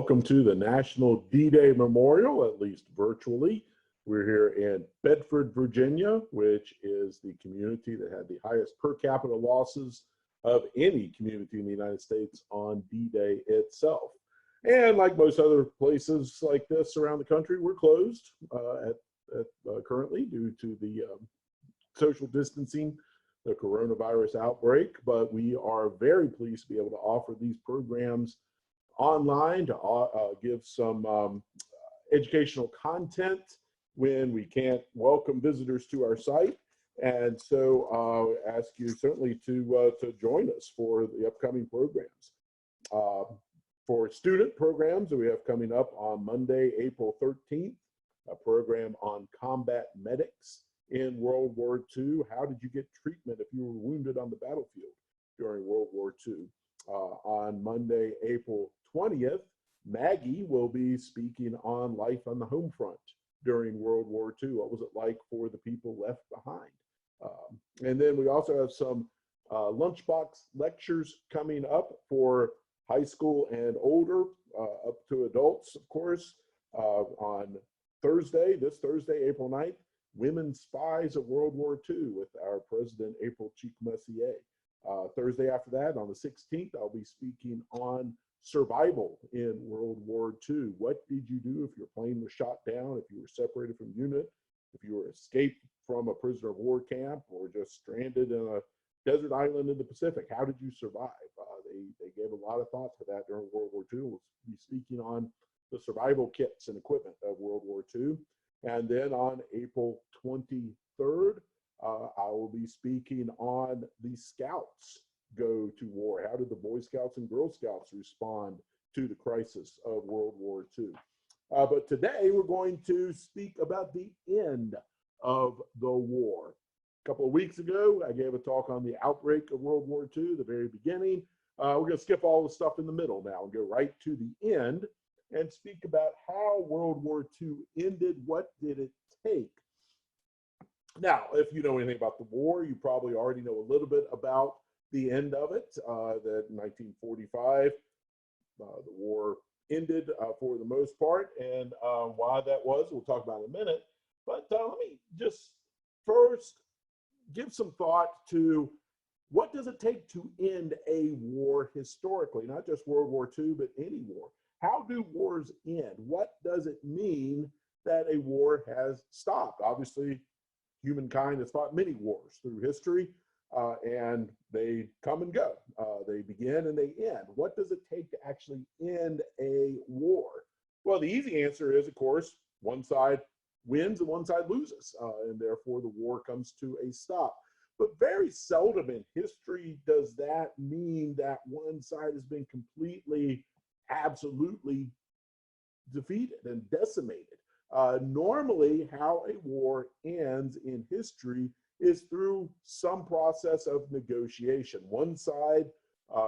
welcome to the National D-Day Memorial, at least virtually. We're here in Bedford, Virginia, which is the community that had the highest per capita losses of any community in the United States on D-Day itself. And like most other places like this around the country, we're closed currently due to the social distancing, the coronavirus outbreak, but we are very pleased to be able to offer these programs online to give some educational content when we can't welcome visitors to our site. And so ask you certainly to join us for the upcoming programs. For student programs that we have coming up on Monday, April 13th, a program on combat medics in World War II. How did you get treatment if you were wounded on the battlefield during World War II? On Monday, April 20th, Maggie will be speaking on life on the home front during World War II. What was it like for the people left behind? And then we also have some lunchbox lectures coming up for high school and older, up to adults, of course, on Thursday, this Thursday, April 9th, Women Spies of World War II with our President, April Chick-Messier. Thursday after that, on the 16th, I'll be speaking on survival in World War II. What did you do if your plane was shot down, if you were separated from unit, if you were escaped from a prisoner of war camp, or just stranded in a desert island in the Pacific? How did you survive? They gave a lot of thought to that during World War II. We'll be speaking on the survival kits and equipment of World War II. And then on April 23rd, I will be speaking on the Scouts go to war. How did the Boy Scouts and Girl Scouts respond to the crisis of World War II? But today we're going to speak about the end of the war. A couple of weeks ago, I gave a talk on the outbreak of World War II, the very beginning. We're going to skip all the stuff in the middle now and go right to the end and speak about how World War II ended. What did it take? Now, if you know anything about the war, you probably already know a little bit about the end of it, that in 1945, the war ended for the most part, and why that was, we'll talk about in a minute. But let me just first give some thought to what does it take to end a war historically, not just World War II, but any war. How do wars end? What does it mean that a war has stopped? Obviously, humankind has fought many wars through history, and they come and go. They begin and they end. What does it take to actually end a war? Well, the easy answer is, of course, one side wins and one side loses, and therefore the war comes to a stop. But very seldom in history does that mean that one side has been completely, absolutely defeated and decimated. Normally, how a war ends in history is through some process of negotiation. One side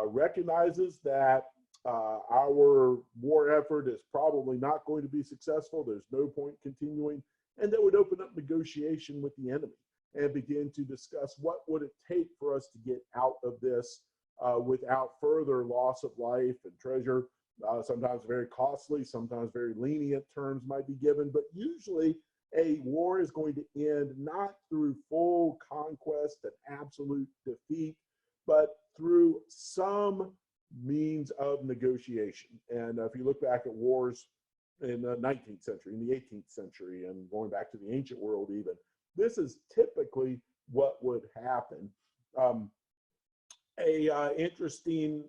recognizes that our war effort is probably not going to be successful. There's no point continuing, and that would open up negotiation with the enemy and begin to discuss what would it take for us to get out of this without further loss of life and treasure. Sometimes very costly, sometimes very lenient terms might be given, but usually a war is going to end not through full conquest and absolute defeat, but through some means of negotiation. And if you look back at wars in the 19th century, in the 18th century, and going back to the ancient world even, this is typically what would happen. Interesting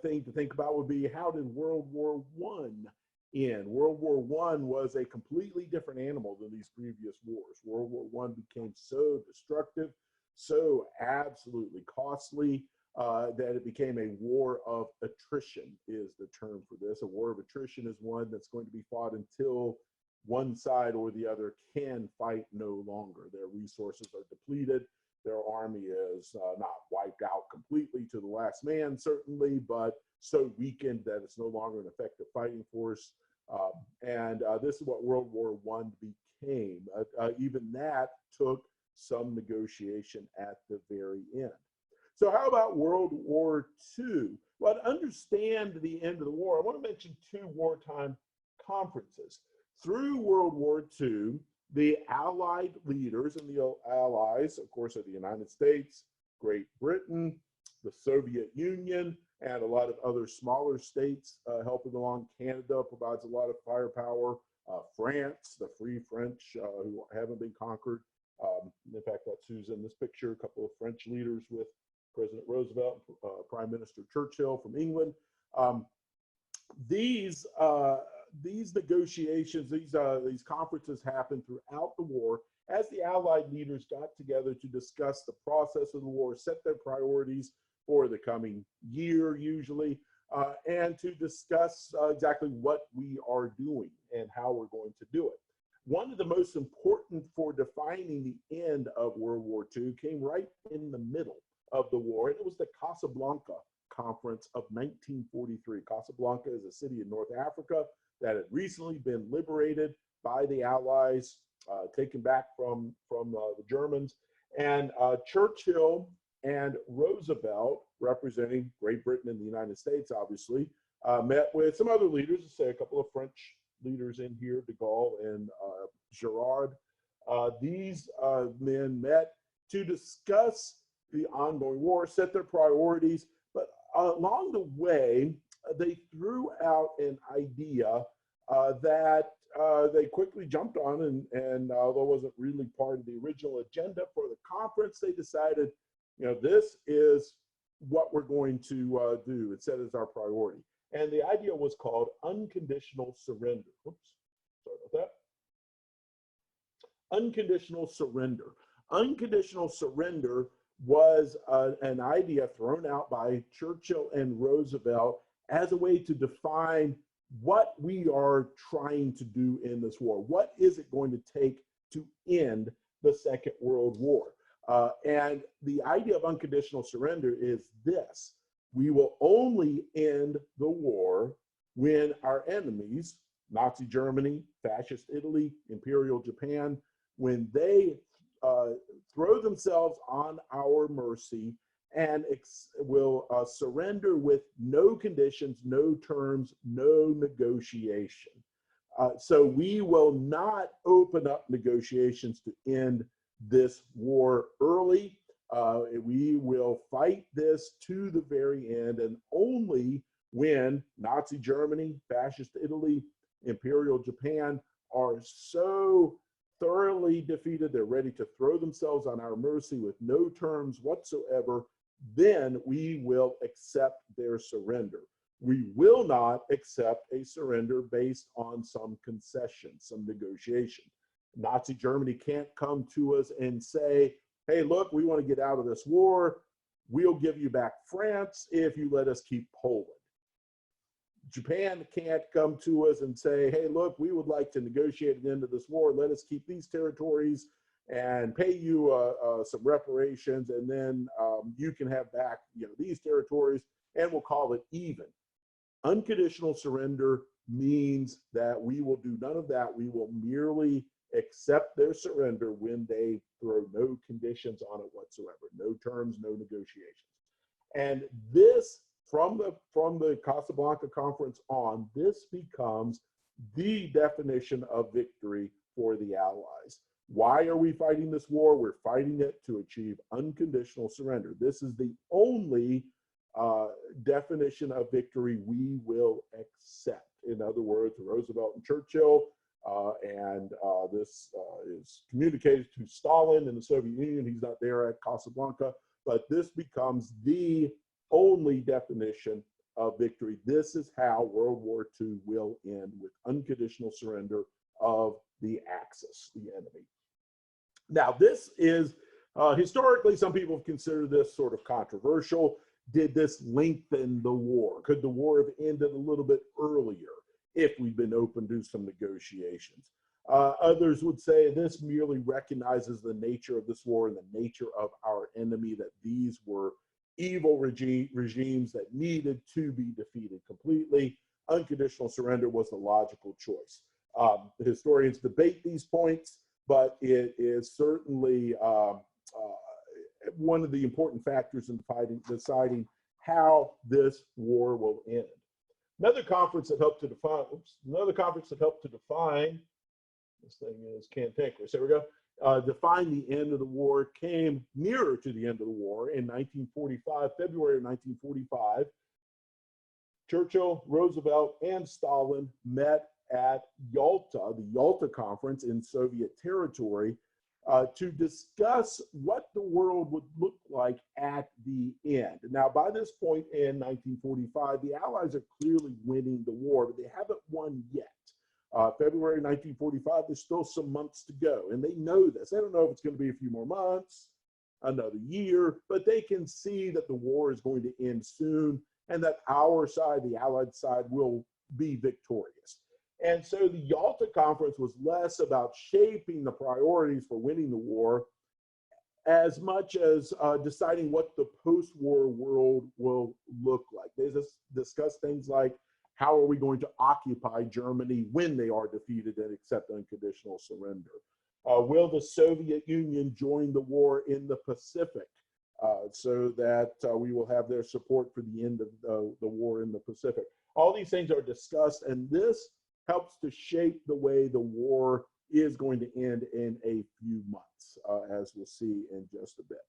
thing to think about would be, how did World War I end? World War I was a completely different animal than these previous wars. World War I became so destructive, so absolutely costly, that it became a war of attrition is the term for this. A war of attrition is one that's going to be fought until one side or the other can fight no longer. Their resources are depleted. Their army is not wiped out completely to the last man, certainly, but so weakened that it's no longer an effective fighting force. And this is what World War I became. Even that took some negotiation at the very end. So how about World War II? Well, to understand the end of the war, I want to mention two wartime conferences. Through World War II, the Allied leaders, and the Allies, of course, are the United States, Great Britain, the Soviet Union, and a lot of other smaller states helping along. Canada provides a lot of firepower. France, the Free French who haven't been conquered. In fact, that's who's in this picture, a couple of French leaders with President Roosevelt, Prime Minister Churchill from England. These negotiations, these conferences happened throughout the war as the Allied leaders got together to discuss the process of the war, set their priorities for the coming year usually, and to discuss exactly what we are doing and how we're going to do it. One of the most important for defining the end of World War II came right in the middle of the war, and it was the Casablanca Conference of 1943. Casablanca is a city in North Africa that had recently been liberated by the Allies, taken back from the Germans, and Churchill and Roosevelt, representing Great Britain and the United States, obviously, met with some other leaders, let's say a couple of French leaders in here, de Gaulle and Girard. These men met to discuss the ongoing war, set their priorities, but along the way, they threw out an idea that they quickly jumped on, and although it wasn't really part of the original agenda for the conference, they decided, you know, this is what we're going to do. It set as our priority. And the idea was called unconditional surrender. Oops, sorry about that. Unconditional surrender. Unconditional surrender was an idea thrown out by Churchill and Roosevelt as a way to define what we are trying to do in this war. What is it going to take to end the Second World War? And the idea of unconditional surrender is this: we will only end the war when our enemies, Nazi Germany, fascist Italy, Imperial Japan, when they throw themselves on our mercy and will surrender with no conditions, no terms, no negotiation. So we will not open up negotiations to end this war early. We will fight this to the very end, and only when Nazi Germany, fascist Italy, Imperial Japan are so thoroughly defeated, they're ready to throw themselves on our mercy with no terms whatsoever, then we will accept their surrender. We will not accept a surrender based on some concession, some negotiation. Nazi Germany can't come to us and say, hey, look, we want to get out of this war. We'll give you back France if you let us keep Poland. Japan can't come to us and say, hey, look, we would like to negotiate an end to this war. Let us keep these territories and pay you some reparations, and then you can have back, you know, these territories, and we'll call it even. Unconditional surrender means that we will do none of that. We will merely accept their surrender when they throw no conditions on it whatsoever, no terms, no negotiations. And this, from the Casablanca Conference on, this becomes the definition of victory for the Allies. Why are we fighting this war? We're fighting it to achieve unconditional surrender. This is the only definition of victory we will accept. In other words, Roosevelt and Churchill, and this is communicated to Stalin in the Soviet Union. He's not there at Casablanca, but this becomes the only definition of victory. This is how World War II will end, with unconditional surrender of the Axis, the enemy. Now, this is historically, some people have considered this sort of controversial. Did this lengthen the war? Could the war have ended a little bit earlier if we'd been open to some negotiations? Others would say this merely recognizes the nature of this war and the nature of our enemy, that these were evil regimes that needed to be defeated completely. Unconditional surrender was the logical choice. The historians debate these points, but it is certainly one of the important factors in deciding how this war will end. Another conference that helped to define, this thing is cantankerous, there we go, define the end of the war came nearer to the end of the war in 1945, February of 1945. Churchill, Roosevelt, and Stalin met at Yalta, the Yalta Conference in Soviet territory, to discuss what the world would look like at the end. Now, by this point in 1945, the Allies are clearly winning the war, but they haven't won yet. February 1945, there's still some months to go, and they know this. They don't know if it's going to be a few more months, another year, but they can see that the war is going to end soon and that our side, the Allied side, will be victorious. And so the Yalta Conference was less about shaping the priorities for winning the war as much as deciding what the post-war world will look like. They just discussed things like, how are we going to occupy Germany when they are defeated and accept unconditional surrender? Will the Soviet Union join the war in the Pacific so that we will have their support for the end of the war in the Pacific? All these things are discussed, and this helps to shape the way the war is going to end in a few months, as we'll see in just a bit.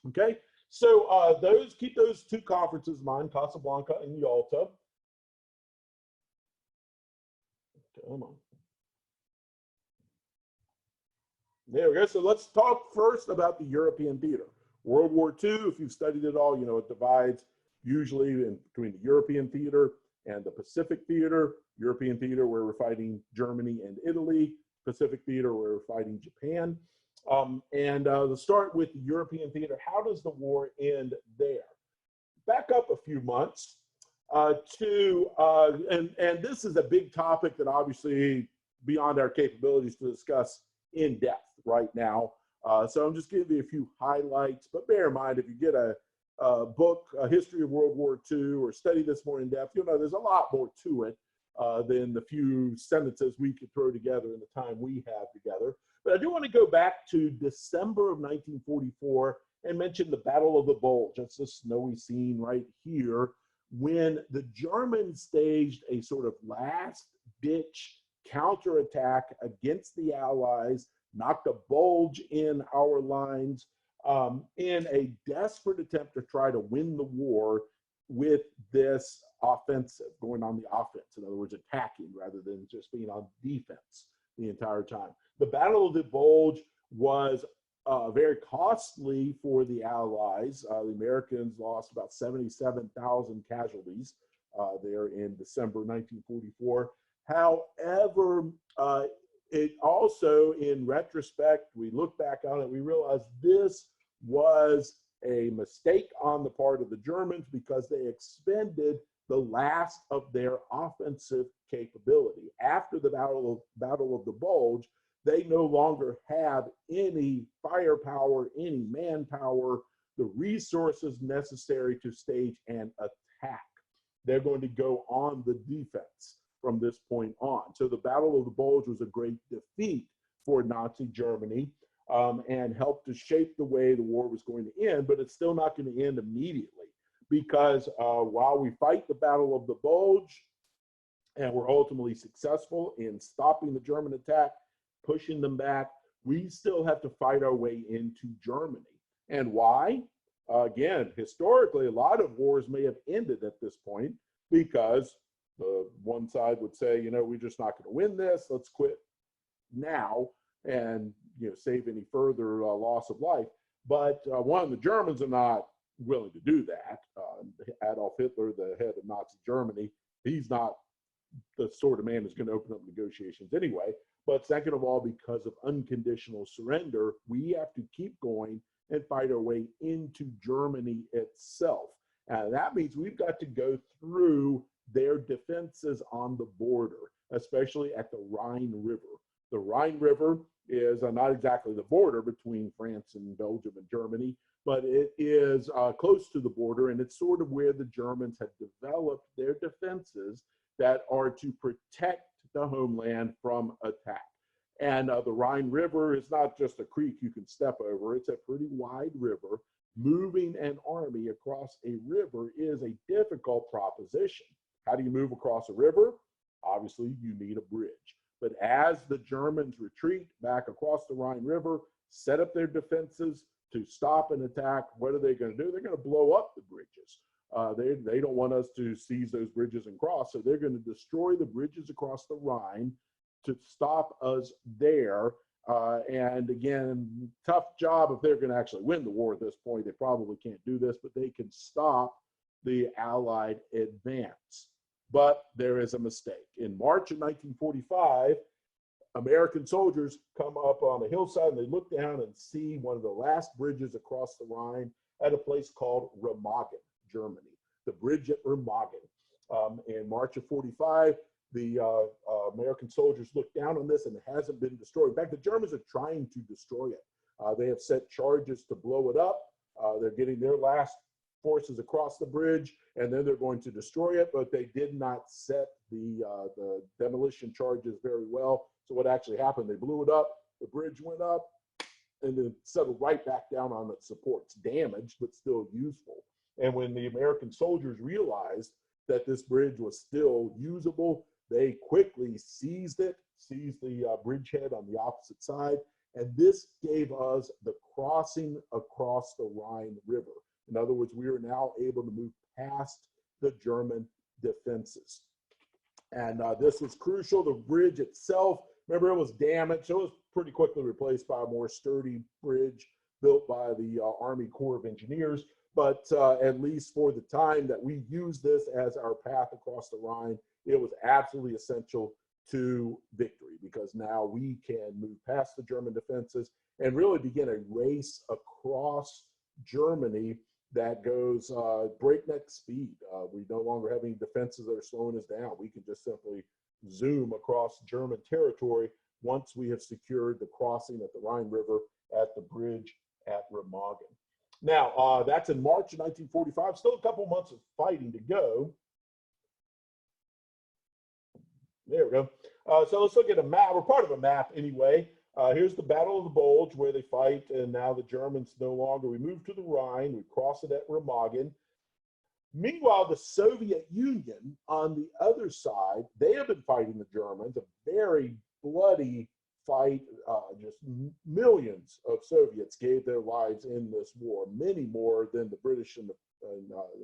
Okay, so keep those two conferences in mind, Casablanca and Yalta. Come on. There we go. So let's talk first about the European theater. World War II, if you've studied it all, you know it divides usually in between the European theater and the Pacific theater. European theater where we're fighting Germany and Italy. Pacific theater where we're fighting Japan. Let's start with the European theater. How does the war end there? Back up a few months. And this is a big topic that obviously beyond our capabilities to discuss in depth right now. So I'm just giving you a few highlights, but bear in mind, if you get a book, A History of World War II, or study this more in depth, you'll know there's a lot more to it than the few sentences we could throw together in the time we have together. But I do want to go back to December of 1944 and mention the Battle of the Bulge. That's the snowy scene right here, when the Germans staged a sort of last-ditch counterattack against the Allies, knocked a bulge in our lines in a desperate attempt to try to win the war with this offensive, going on the offense. In other words, attacking rather than just being on defense the entire time. The Battle of the Bulge was very costly for the Allies. The Americans lost about 77,000 casualties there in December 1944. However, it also, in retrospect, we look back on it, we realize this was a mistake on the part of the Germans because they expended the last of their offensive capability. After the Battle of the Bulge, they no longer have any firepower, any manpower, the resources necessary to stage an attack. They're going to go on the defense from this point on. So the Battle of the Bulge was a great defeat for Nazi Germany and helped to shape the way the war was going to end, but it's still not going to end immediately because while we fight the Battle of the Bulge and we're ultimately successful in stopping the German attack, pushing them back, we still have to fight our way into Germany. And why? Again, historically, a lot of wars may have ended at this point because the one side would say, you know, we're just not going to win this. Let's quit now and, you know, save any further loss of life. But one, the Germans are not willing to do that. Adolf Hitler, the head of Nazi Germany, he's not the sort of man who's going to open up negotiations anyway. But second of all, because of unconditional surrender, we have to keep going and fight our way into Germany itself. And that means we've got to go through their defenses on the border, especially at the Rhine River. The Rhine River is not exactly the border between France and Belgium and Germany, but it is close to the border, and it's sort of where the Germans have developed their defenses that are to protect the homeland from attack. And the Rhine River is not just a creek you can step over, it's a pretty wide river. Moving an army across a river is a difficult proposition. How do you move across a river? Obviously, you need a bridge. But as the Germans retreat back across the Rhine River, set up their defenses to stop an attack, what are they going to do? They're going to blow up the bridges. They don't want us to seize those bridges and cross, so they're going to destroy the bridges across the Rhine to stop us there. And again, tough job if they're going to actually win the war at this point. They probably can't do this, but they can stop the Allied advance. But there is a mistake. In March of 1945, American soldiers come up on a hillside and they look down and see one of the last bridges across the Rhine at a place called Remagen, Germany, the bridge at Remagen. In March of 45, the American soldiers look down on this and it hasn't been destroyed. In fact, the Germans are trying to destroy it. They have set charges to blow it up. They're getting their last forces across the bridge, and then they're going to destroy it, but they did not set the demolition charges very well. So what actually happened, they blew it up, the bridge went up, and then settled right back down on its supports, damaged, but still useful. And when the American soldiers realized that this bridge was still usable, they quickly seized the bridgehead on the opposite side, and this gave us the crossing across the Rhine River. In other words, we are now able to move past the German defenses. And this was crucial. The bridge itself, remember, it was damaged. So it was pretty quickly replaced by a more sturdy bridge built by the Army Corps of Engineers. But at least for the time that we used this as our path across the Rhine, it was absolutely essential to victory, because now we can move past the German defenses and really begin a race across Germany that goes breakneck speed. We no longer have any defenses that are slowing us down. We can just simply zoom across German territory once we have secured the crossing at the Rhine River at the bridge at Remagen. Now, that's in March of 1945, still a couple months of fighting to go. There we go. So let's look at a map. We're part of a map anyway. Here's the Battle of the Bulge where they fight, and now the Germans no longer. We move to the Rhine, we cross it at Remagen. Meanwhile, the Soviet Union on the other side, they have been fighting the Germans, a very bloody fight. Just millions of Soviets gave their lives in this war, many more than the British and the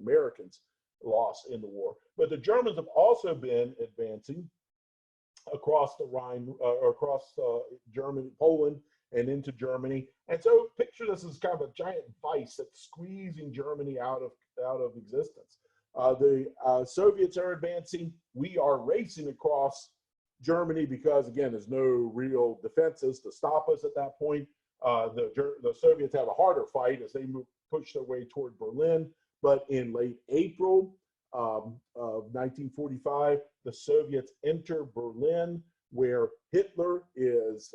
Americans lost in the war. But the Germans have also been advancing across the Rhine, across Germany, Poland, and into Germany. And so picture this as kind of a giant vice that's squeezing Germany out of existence. The Soviets are advancing. We are racing across Germany because, again, there's no real defenses to stop us at that point. The Soviets have a harder fight as they push their way toward Berlin. But in late April of 1945, the Soviets enter Berlin, where Hitler is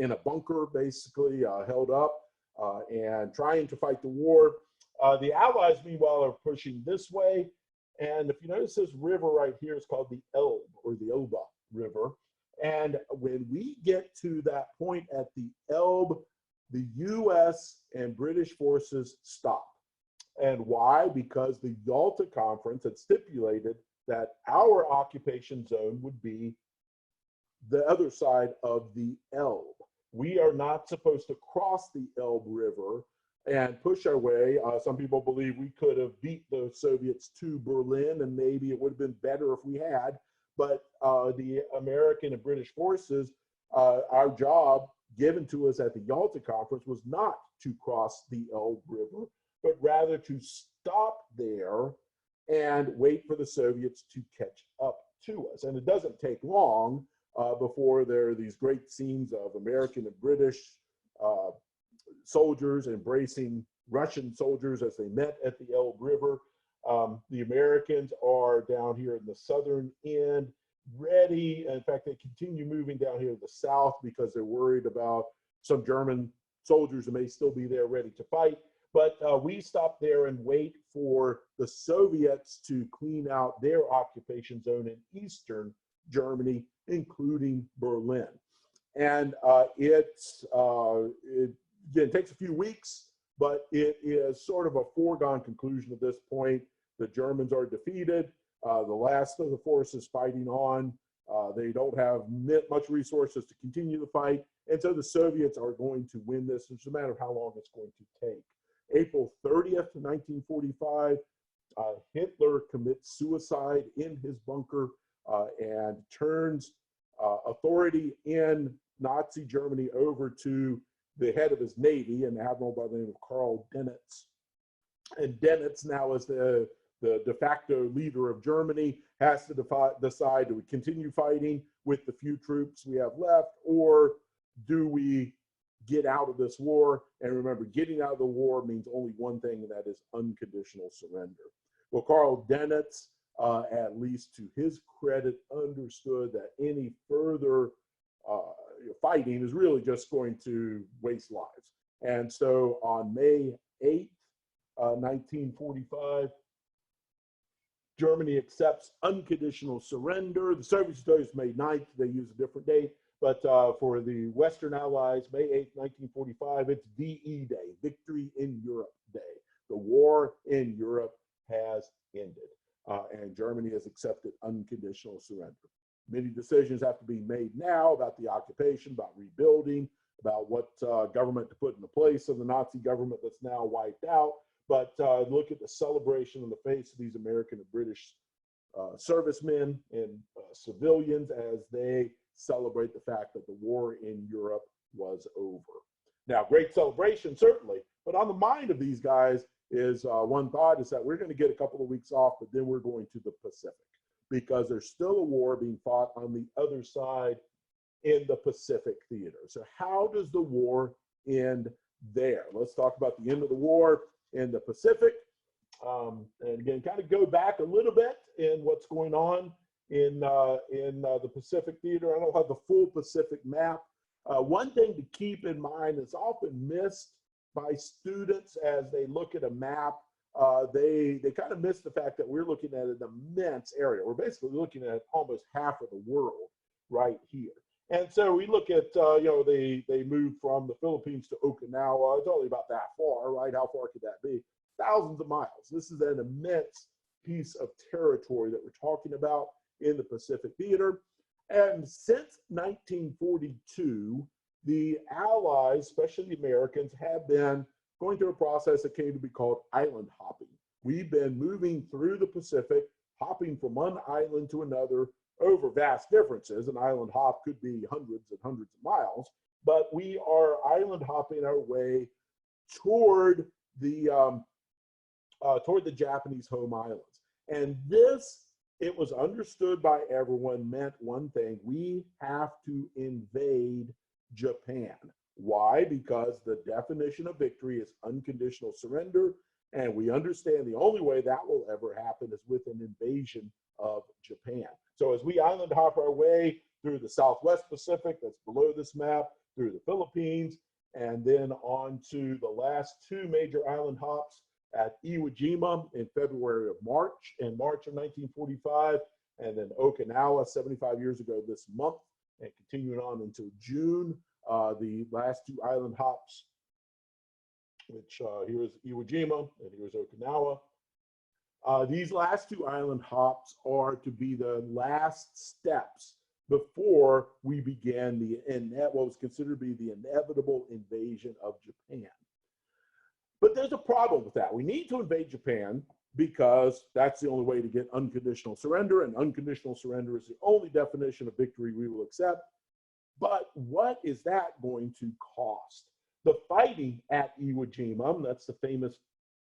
in a bunker, basically held up and trying to fight the war. The Allies, meanwhile, are pushing this way. And if you notice this river right here is called the Elbe, or the Elbe River. And when we get to that point at the Elbe, the US and British forces stop. And why? Because the Yalta Conference had stipulated that our occupation zone would be the other side of the Elbe. We are not supposed to cross the Elbe River and push our way. Some people believe we could have beat the Soviets to Berlin, and maybe it would have been better if we had. But the American and British forces, our job given to us at the Yalta Conference was not to cross the Elbe River, but rather to stop there and wait for the Soviets to catch up to us. And it doesn't take long before there are these great scenes of American and British soldiers embracing Russian soldiers as they met at the Elbe River. The Americans are down here in the southern end, ready. In fact, they continue moving down here to the south because they're worried about some German soldiers who may still be there ready to fight. But we stop there and wait for the Soviets to clean out their occupation zone in eastern Germany, including Berlin. And again, takes a few weeks, but it is sort of a foregone conclusion at this point. The Germans are defeated. The last of the forces fighting on. They don't have much resources to continue the fight. And so the Soviets are going to win this. It's just a matter of how long it's going to take. April 30th, 1945, Hitler commits suicide in his bunker and turns authority in Nazi Germany over to the head of his navy, an admiral by the name of Karl Dönitz. And Dönitz now is the de facto leader of Germany, has to decide, do we continue fighting with the few troops we have left, or do we get out of this war? And remember, getting out of the war means only one thing, and that is unconditional surrender. Well, Karl Dönitz, at least to his credit, understood that any further fighting is really just going to waste lives. And so on May 8th, 1945, Germany accepts unconditional surrender. The Soviets tell us May 9th, they use a different date. But for the Western Allies, May 8th, 1945, it's VE Day, Victory in Europe Day. The war in Europe has ended, and Germany has accepted unconditional surrender. Many decisions have to be made now about the occupation, about rebuilding, about what government to put in the place of the Nazi government that's now wiped out. But look at the celebration on the face of these American and British servicemen and civilians as they celebrate the fact that the war in Europe was over. Now, great celebration, certainly, but on the mind of these guys is one thought is that we're going to get a couple of weeks off, but then we're going to the Pacific, because there's still a war being fought on the other side in the Pacific theater. So how does the war end there? Let's talk about the end of the war in the Pacific. And again, kind of go back a little bit in what's going on in the Pacific theater. I don't have the full Pacific map. One thing to keep in mind is often missed by students as they look at a map. They kind of miss the fact that we're looking at an immense area. We're basically looking at almost half of the world right here. And so we look at, they moved from the Philippines to Okinawa. It's only about that far, right? How far could that be? Thousands of miles. This is an immense piece of territory that we're talking about in the Pacific theater. And since 1942, the Allies, especially the Americans, have been going through a process that came to be called island hopping. We've been moving through the Pacific, hopping from one island to another over vast differences. An island hop could be hundreds and hundreds of miles, but we are island hopping our way toward the Japanese home islands. And this, it was understood by everyone, meant one thing: we have to invade Japan. Why? Because the definition of victory is unconditional surrender, and we understand the only way that will ever happen is with an invasion of Japan. So as we island hop our way through the Southwest Pacific, that's below this map, through the Philippines, and then on to the last two major island hops at Iwo Jima in March of 1945, and then Okinawa 75 years ago this month, and continuing on until June. The last two island hops, which here's Iwo Jima and here's Okinawa. These last two island hops are to be the last steps before we begin what was considered to be the inevitable invasion of Japan. But there's a problem with that. We need to invade Japan because that's the only way to get unconditional surrender, and unconditional surrender is the only definition of victory we will accept. But what is that going to cost? The fighting at Iwo Jima, that's the famous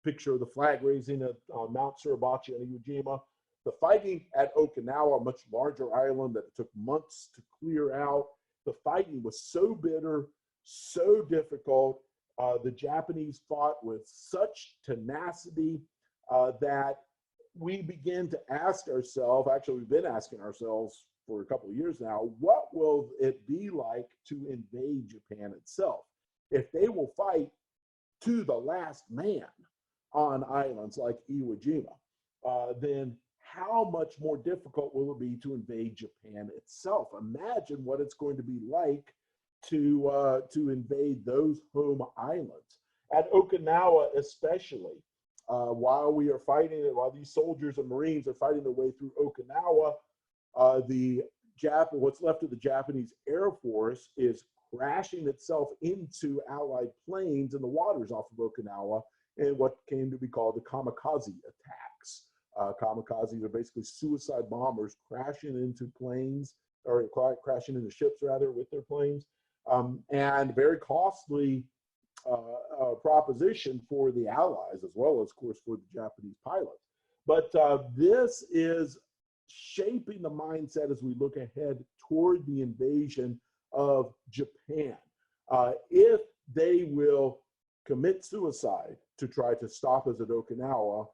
picture of the flag raising at Mount Suribachi on Iwo Jima. The fighting at Okinawa, a much larger island that it took months to clear out. The fighting was so bitter, so difficult. The Japanese fought with such tenacity that we begin to ask ourselves, actually we've been asking ourselves for a couple of years now, what will it be like to invade Japan itself? If they will fight to the last man on islands like Iwo Jima, then how much more difficult will it be to invade Japan itself? Imagine what it's going to be like to invade those home islands. At Okinawa, especially, while these soldiers and Marines are fighting their way through Okinawa, what's left of the Japanese Air Force is crashing itself into Allied planes in the waters off of Okinawa in what came to be called the kamikaze attacks. Kamikazes are basically suicide bombers crashing into planes, or crashing into ships rather, with their planes, and very costly proposition for the Allies, as well as, of course, for the Japanese pilots. But this is shaping the mindset as we look ahead toward the invasion of Japan. If they will commit suicide to try to stop us at Okinawa,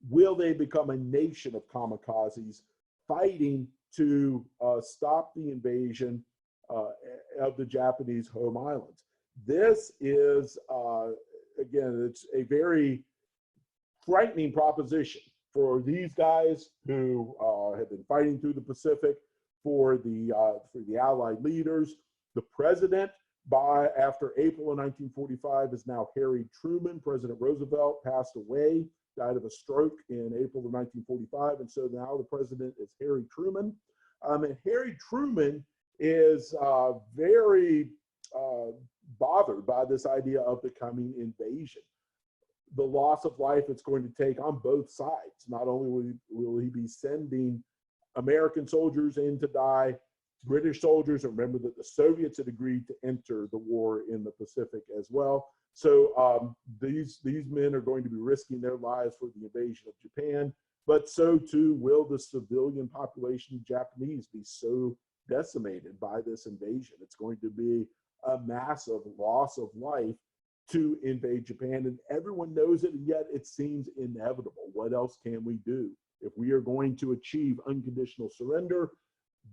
will they become a nation of kamikazes fighting to stop the invasion of the Japanese home islands? This is, again, it's a very frightening proposition for these guys who have been fighting through the Pacific, for the Allied leaders. The president, after April of 1945, is now Harry Truman. President Roosevelt passed away, died of a stroke in April of 1945, and so now the president is Harry Truman. And Harry Truman is very bothered by this idea of the coming invasion. The loss of life it's going to take on both sides. Not only will he be sending American soldiers in to die, British soldiers, remember that the Soviets had agreed to enter the war in the Pacific as well. So these men are going to be risking their lives for the invasion of Japan, but so too will the civilian population of Japanese be so decimated by this invasion. It's going to be a massive loss of life to invade Japan, and everyone knows it, and yet it seems inevitable. What else can we do? If we are going to achieve unconditional surrender,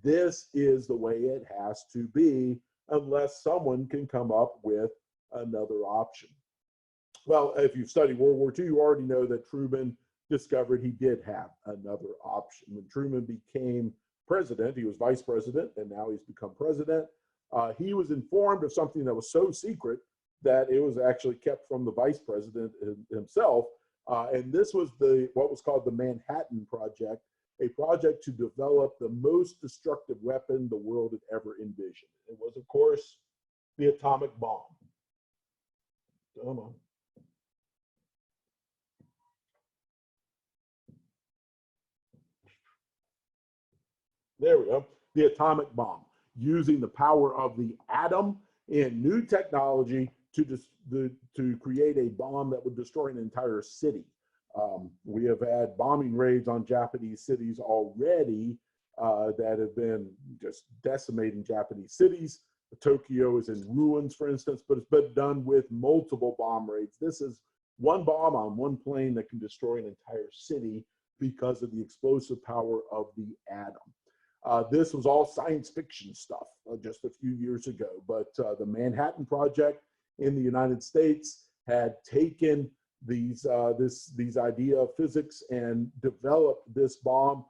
this is the way it has to be, unless someone can come up with another option. Well, if you've studied World War II, you already know that Truman discovered he did have another option. When Truman became president, he was vice president, and now he's become president. He was informed of something that was so secret that it was actually kept from the vice president himself. And this was what was called the Manhattan Project, a project to develop the most destructive weapon the world had ever envisioned. It was, of course, the atomic bomb. Come on. There we go. The atomic bomb, using the power of the atom and new technology to create a bomb that would destroy an entire city. We have had bombing raids on Japanese cities already that have been just decimating Japanese cities. Tokyo is in ruins, for instance, but it's been done with multiple bomb raids. This is one bomb on one plane that can destroy an entire city because of the explosive power of the atom. This was all science fiction stuff just a few years ago, but the Manhattan Project in the United States had taken these idea of physics and developed this bomb,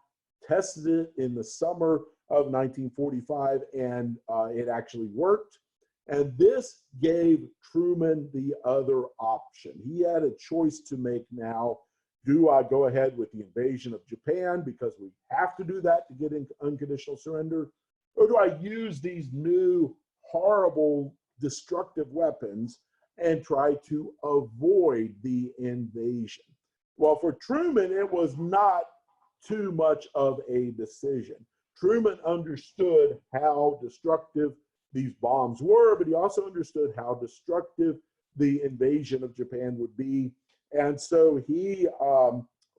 tested it in the summer of 1945, and it actually worked. And this gave Truman the other option. He had a choice to make now. Do I go ahead with the invasion of Japan because we have to do that to get into unconditional surrender? Or do I use these new, horrible, destructive weapons and try to avoid the invasion? Well, for Truman, it was not too much of a decision. Truman understood how destructive these bombs were, but he also understood how destructive the invasion of Japan would be. And so he,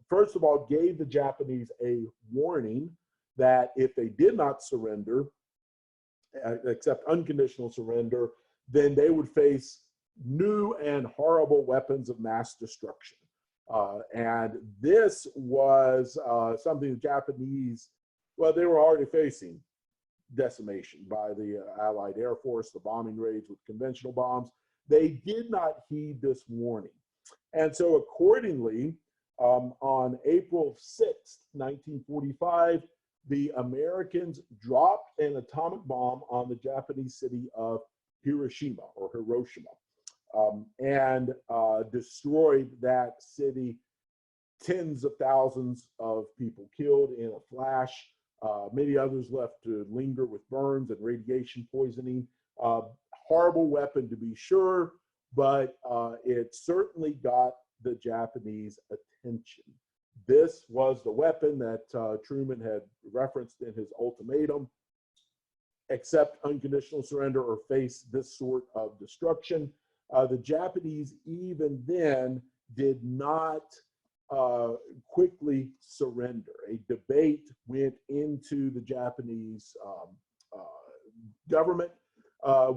first of all, gave the Japanese a warning that if they did not surrender, accept unconditional surrender, then they would face new and horrible weapons of mass destruction. And this was something the Japanese, well, they were already facing decimation by the Allied Air Force, the bombing raids with conventional bombs. They did not heed this warning. And so accordingly, on April 6th, 1945, the Americans dropped an atomic bomb on the Japanese city of Hiroshima or Hiroshima, and destroyed that city. Tens of thousands of people killed in a flash. Many others left to linger with burns and radiation poisoning. Horrible weapon to be sure, but it certainly got the Japanese attention. This was the weapon that Truman had referenced in his ultimatum: accept unconditional surrender or face this sort of destruction. The Japanese even then did not quickly surrender. A debate went into the Japanese government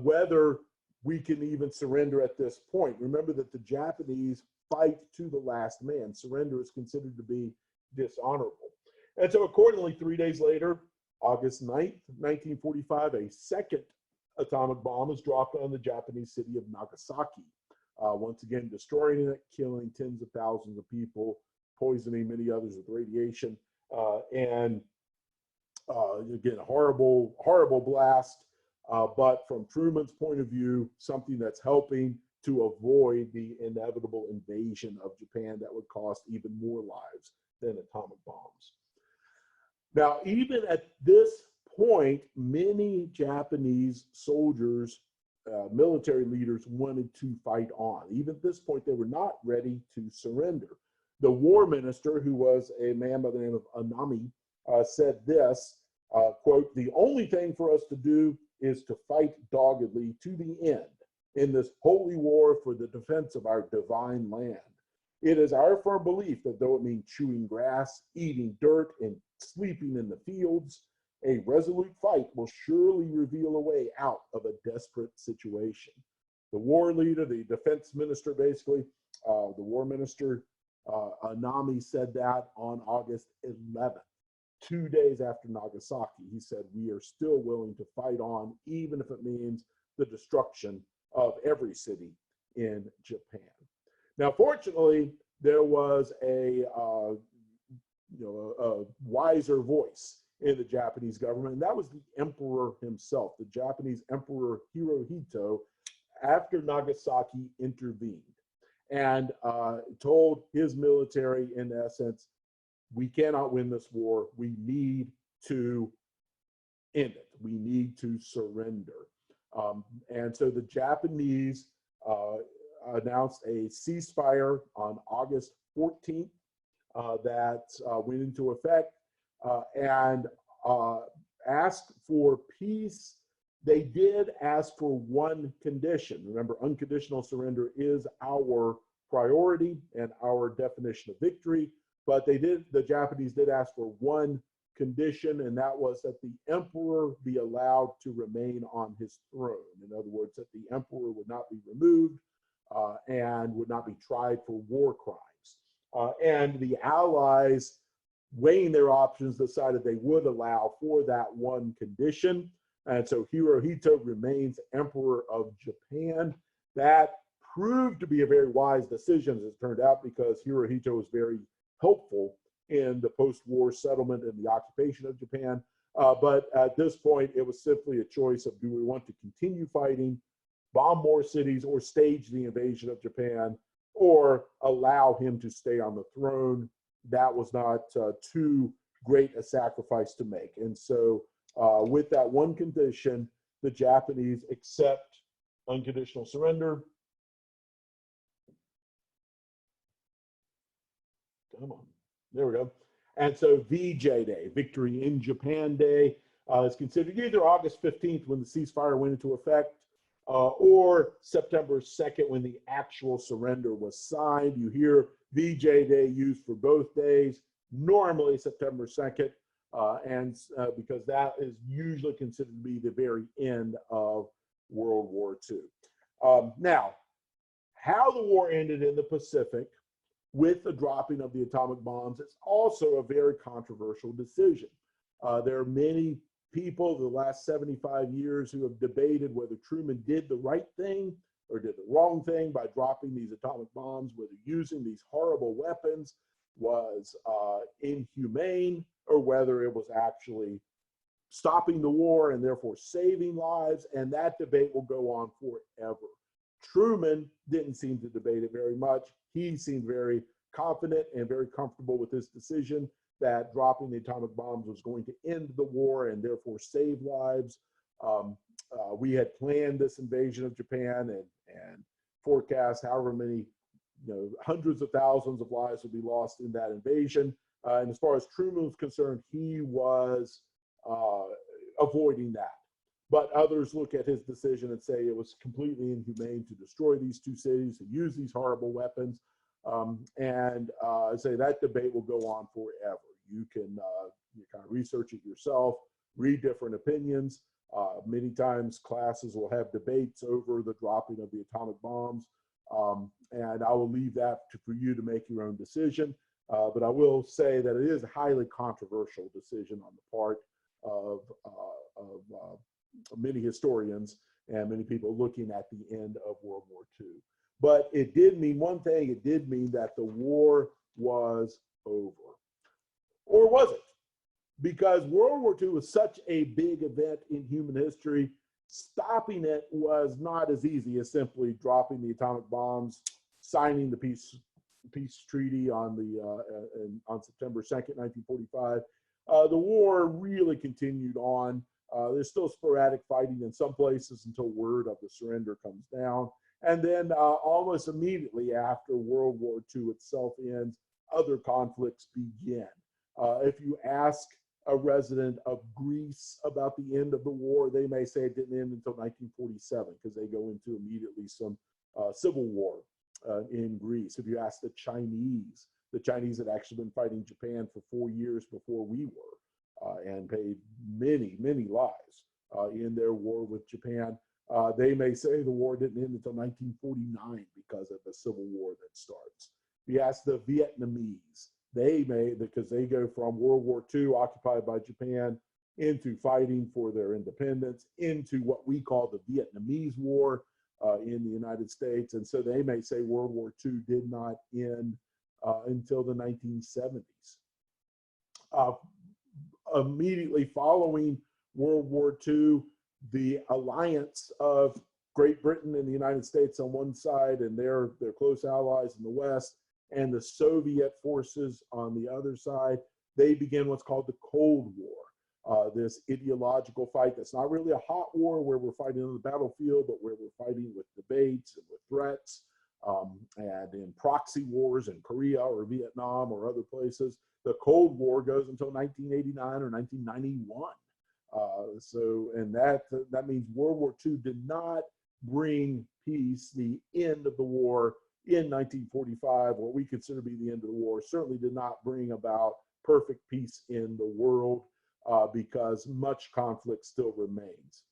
whether we can even surrender at this point. Remember that the Japanese fight to the last man. Surrender is considered to be dishonorable. And so accordingly, 3 days later, August 9th, 1945, a second atomic bomb is dropped on the Japanese city of Nagasaki. Once again, destroying it, killing tens of thousands of people, poisoning many others with radiation, and again, a horrible, horrible blast. But from Truman's point of view, something that's helping to avoid the inevitable invasion of Japan that would cost even more lives than atomic bombs. Now, even at this point, many Japanese soldiers, military leaders wanted to fight on. Even at this point, they were not ready to surrender. The war minister, who was a man by the name of Anami, said this, quote, "The only thing for us to do is to fight doggedly to the end in this holy war for the defense of our divine land. It is our firm belief that though it means chewing grass, eating dirt, and sleeping in the fields, a resolute fight will surely reveal a way out of a desperate situation." The war leader, the defense minister, basically, the war minister, Anami, said that on August 11th, 2 days after Nagasaki. He said, "We are still willing to fight on, even if it means the destruction of every city in Japan." Now, fortunately, there was a wiser voice in the Japanese government, and that was the emperor himself. The Japanese emperor Hirohito, after Nagasaki, intervened and told his military, in essence, we cannot win this war. We need to end it. We need to surrender. And so the Japanese announced a ceasefire on August 14th that went into effect and asked for peace. They did ask for one condition. Remember, unconditional surrender is our priority and our definition of victory. But the Japanese did ask for one condition, and that was that the emperor be allowed to remain on his throne. In other words, that the emperor would not be removed and would not be tried for war crimes. And the Allies, weighing their options, decided they would allow for that one condition. And so Hirohito remains emperor of Japan. That proved to be a very wise decision, as it turned out, because Hirohito was very helpful in the post-war settlement and the occupation of Japan. But at this point, it was simply a choice of, do we want to continue fighting, bomb more cities, or stage the invasion of Japan, or allow him to stay on the throne? That was not too great a sacrifice to make. And so with that one condition, the Japanese accept unconditional surrender. Come on, there we go. And so VJ Day, Victory in Japan Day, is considered either August 15th when the ceasefire went into effect, or September 2nd when the actual surrender was signed. You hear VJ Day used for both days, normally September 2nd, and because that is usually considered to be the very end of World War II. Now, how the war ended in the Pacific with the dropping of the atomic bombs is also a very controversial decision. There are many people the last 75 years who have debated whether Truman did the right thing or did the wrong thing by dropping these atomic bombs, whether using these horrible weapons was inhumane or whether it was actually stopping the war and therefore saving lives, and that debate will go on forever. Truman didn't seem to debate it very much. He seemed very confident and very comfortable with his decision that dropping the atomic bombs was going to end the war and therefore save lives. We had planned this invasion of Japan and forecast however many, hundreds of thousands of lives would be lost in that invasion. And as far as Truman was concerned, he was avoiding that. But others look at his decision and say it was completely inhumane to destroy these two cities, to use these horrible weapons, and say that debate will go on forever. You can you kind of research it yourself, read different opinions. Many times classes will have debates over the dropping of the atomic bombs, and I will leave that for you to make your own decision. But I will say that it is a highly controversial decision on the part of many historians and many people looking at the end of World War II. But it did mean one thing, it did mean that the war was over. Or was it? Because World War II was such a big event in human history, stopping it was not as easy as simply dropping the atomic bombs, signing the peace treaty on September 2nd, 1945. The war really continued on. There's still sporadic fighting in some places until word of the surrender comes down. And then almost immediately after World War II itself ends, other conflicts begin. If you ask a resident of Greece about the end of the war, they may say it didn't end until 1947 because they go into immediately some civil war in Greece. If you ask the Chinese had actually been fighting Japan for 4 years before we were and paid many, many lives in their war with Japan. They may say the war didn't end until 1949 because of the civil war that starts. If you ask the Vietnamese, they may, because they go from World War II occupied by Japan into fighting for their independence, into what we call the Vietnamese War in the United States. And so they may say World War II did not end until the 1970s. Immediately following World War II, the alliance of Great Britain and the United States on one side and their close allies in the West, and the Soviet forces on the other side, they begin what's called the Cold War. This ideological fight that's not really a hot war where we're fighting on the battlefield, but where we're fighting with debates and with threats, and in proxy wars in Korea or Vietnam or other places. The Cold War goes until 1989 or 1991. And that means World War II did not bring peace. The end of the war in 1945, what we consider to be the end of the war, certainly did not bring about perfect peace in the world because much conflict still remains.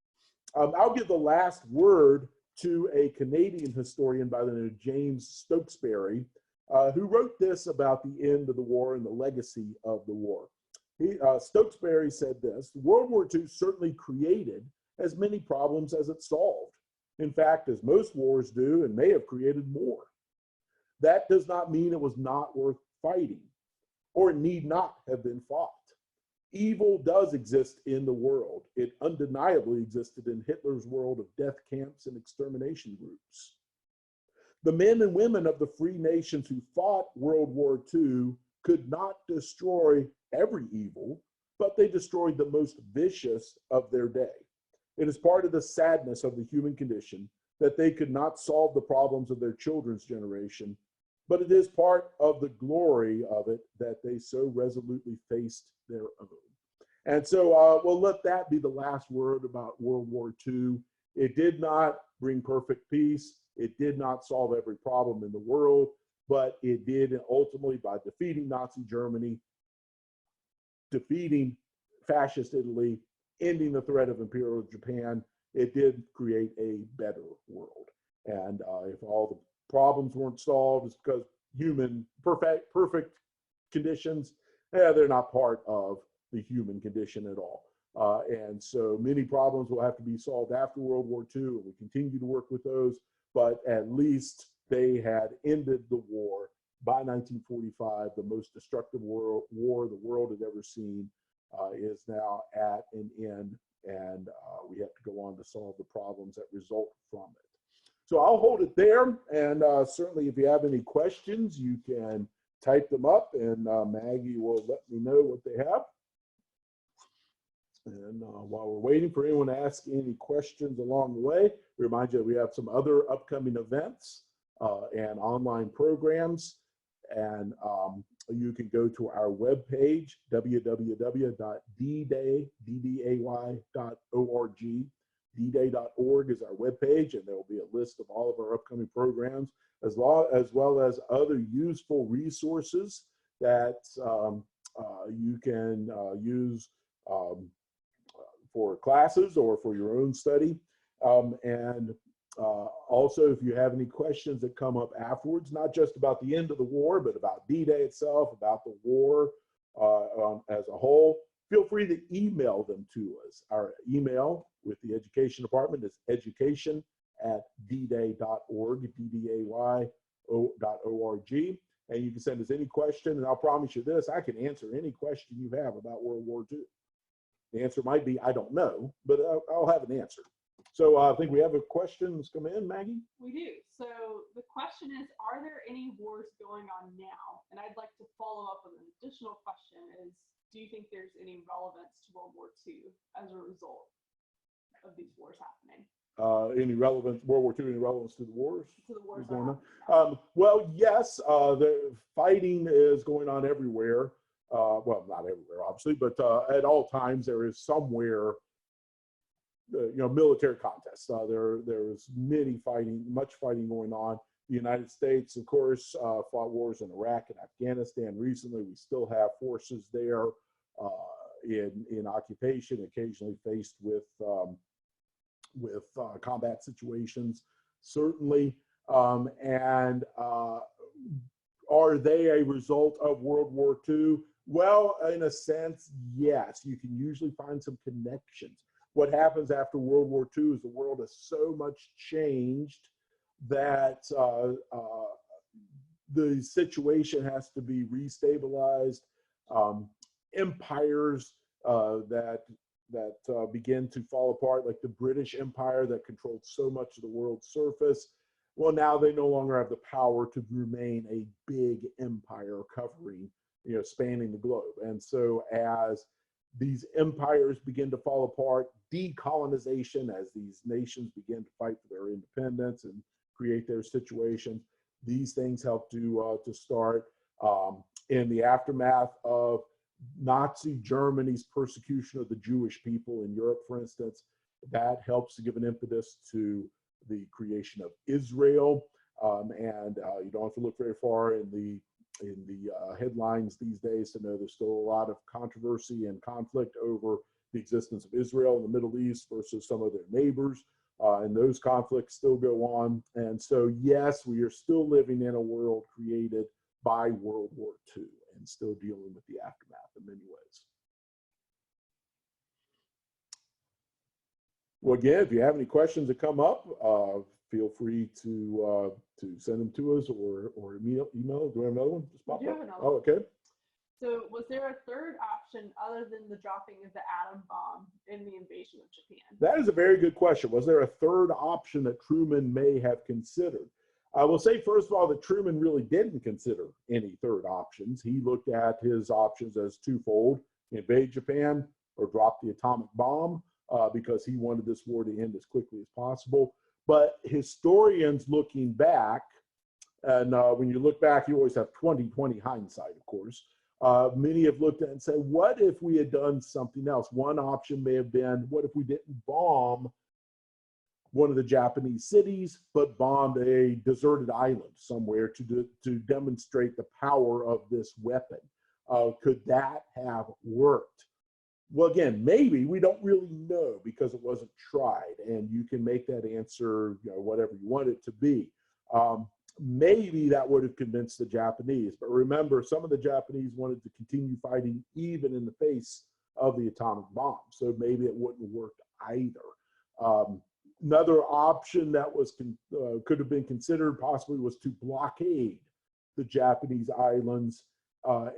I'll give the last word to a Canadian historian by the name of James Stokesbury, who wrote this about the end of the war and the legacy of the war. Stokesbury said this: World War II certainly created as many problems as it solved. In fact, as most wars do, and may have created more. That does not mean it was not worth fighting, or it need not have been fought. Evil does exist in the world. It undeniably existed in Hitler's world of death camps and extermination groups. The men and women of the free nations who fought World War II could not destroy every evil, but they destroyed the most vicious of their day. It is part of the sadness of the human condition that they could not solve the problems of their children's generation, but it is part of the glory of it that they so resolutely faced their own. And so we'll let that be the last word about World War II. It did not bring perfect peace. It did not solve every problem in the world, but it did ultimately, by defeating Nazi Germany, defeating fascist Italy, ending the threat of Imperial Japan, it did create a better world. And if all the problems weren't solved, it's because perfect conditions, they're not part of the human condition at all. And so many problems will have to be solved after World War II, and we continue to work with those, but at least they had ended the war by 1945, the most destructive war the world had ever seen is now at an end, and we have to go on to solve the problems that result from it. So I'll hold it there, and certainly if you have any questions, you can type them up, and Maggie will let me know what they have. And while we're waiting for anyone to ask any questions along the way, remind you that we have some other upcoming events and online programs. And you can go to our webpage, www.dday.org. dday.org is our webpage, and there will be a list of all of our upcoming programs, as well as other useful resources that you can use for classes or for your own study. Also, if you have any questions that come up afterwards, not just about the end of the war, but about D-Day itself, about the war as a whole, feel free to email them to us. Our email with the Education Department is education@dday.org, DDAY.org. And you can send us any question, and I'll promise you this, I can answer any question you have about World War II. The answer might be, I don't know, but I'll have an answer. So I think we have a question that's come in, Maggie? We do. So the question is, are there any wars going on now? And I'd like to follow up with an additional question is, do you think there's any relevance to World War II as a result of these wars happening? Any relevance, World War II, any relevance to the wars? To the wars going on? Well, yes, the fighting is going on everywhere. Well, not everywhere, obviously, but at all times there is somewhere, military contests. There's much fighting going on. The United States, of course, fought wars in Iraq and Afghanistan recently. We still have forces there in occupation, occasionally faced with combat situations, certainly. And are they a result of World War II? Well, in a sense, yes. You can usually find some connections. What happens after World War II is the world has so much changed that the situation has to be restabilized. Empires that begin to fall apart, like the British Empire that controlled so much of the world's surface, well, now they no longer have the power to remain a big empire covering, spanning the globe. And so as these empires begin to fall apart, decolonization, as these nations begin to fight for their independence and create their situation, these things help to start. In the aftermath of Nazi Germany's persecution of the Jewish people in Europe, for instance, that helps to give an impetus to the creation of Israel. And you don't have to look very far in the headlines these days to know there's still a lot of controversy and conflict over the existence of Israel in the Middle East versus some of their neighbors. And those conflicts still go on. And so, yes, we are still living in a world created by World War II and still dealing with the aftermath in many ways. Well, again, if you have any questions that come up, feel free to send them to us or email. Do we have another one? Just pop up. Oh, okay. So was there a third option other than the dropping of the atom bomb in the invasion of Japan? That is a very good question. Was there a third option that Truman may have considered? I will say, first of all, that Truman really didn't consider any third options. He looked at his options as twofold: invade Japan or drop the atomic bomb, because he wanted this war to end as quickly as possible. But historians looking back, and when you look back, you always have 20/20 hindsight, of course. Many have looked at it and said, what if we had done something else? One option may have been, what if we didn't bomb one of the Japanese cities, but bombed a deserted island somewhere to demonstrate the power of this weapon? Could that have worked? Well, again, maybe. We don't really know because it wasn't tried, and you can make that answer whatever you want it to be. Maybe that would have convinced the Japanese, but remember, some of the Japanese wanted to continue fighting even in the face of the atomic bomb, so maybe it wouldn't have worked either. Another option that was could have been considered possibly was to blockade the Japanese islands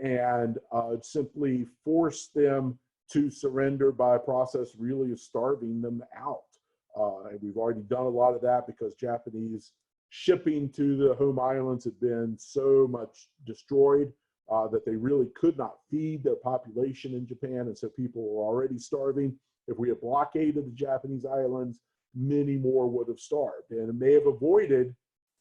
and simply force them to surrender by a process really of starving them out. And we've already done a lot of that because Japanese shipping to the home islands had been so much destroyed that they really could not feed their population in Japan. And so people were already starving. If we had blockaded the Japanese islands, many more would have starved. And it may have avoided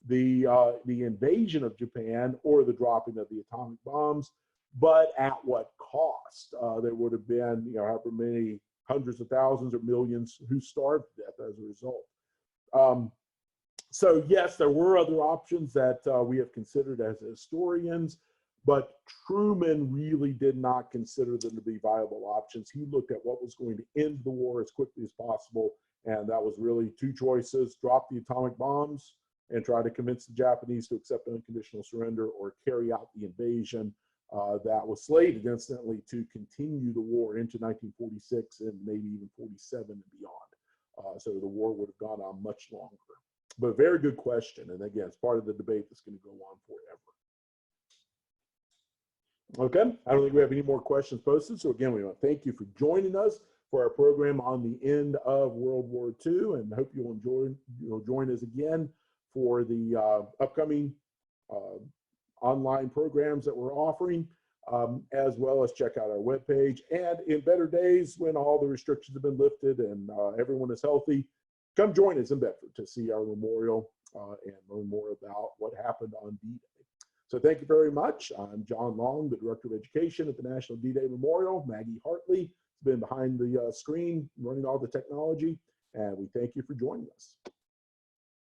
the invasion of Japan or the dropping of the atomic bombs, but at what cost? There would have been, however many hundreds of thousands or millions who starved to death as a result. So yes, there were other options that we have considered as historians, but Truman really did not consider them to be viable options. He looked at what was going to end the war as quickly as possible, and that was really two choices: drop the atomic bombs and try to convince the Japanese to accept unconditional surrender, or carry out the invasion that was slated, incidentally, to continue the war into 1946 and maybe even 47 and beyond. So the war would have gone on much longer. But a very good question. And again, it's part of the debate that's going to go on forever. Okay, I don't think we have any more questions posted. So again, we want to thank you for joining us for our program on the end of World War II, and hope you'll join us again for the upcoming online programs that we're offering, as well as check out our webpage. And in better days, when all the restrictions have been lifted and everyone is healthy, come join us in Bedford to see our memorial and learn more about what happened on D-Day. So thank you very much. I'm John Long, the Director of Education at the National D-Day Memorial. Maggie Hartley has been behind the screen running all the technology, and we thank you for joining us.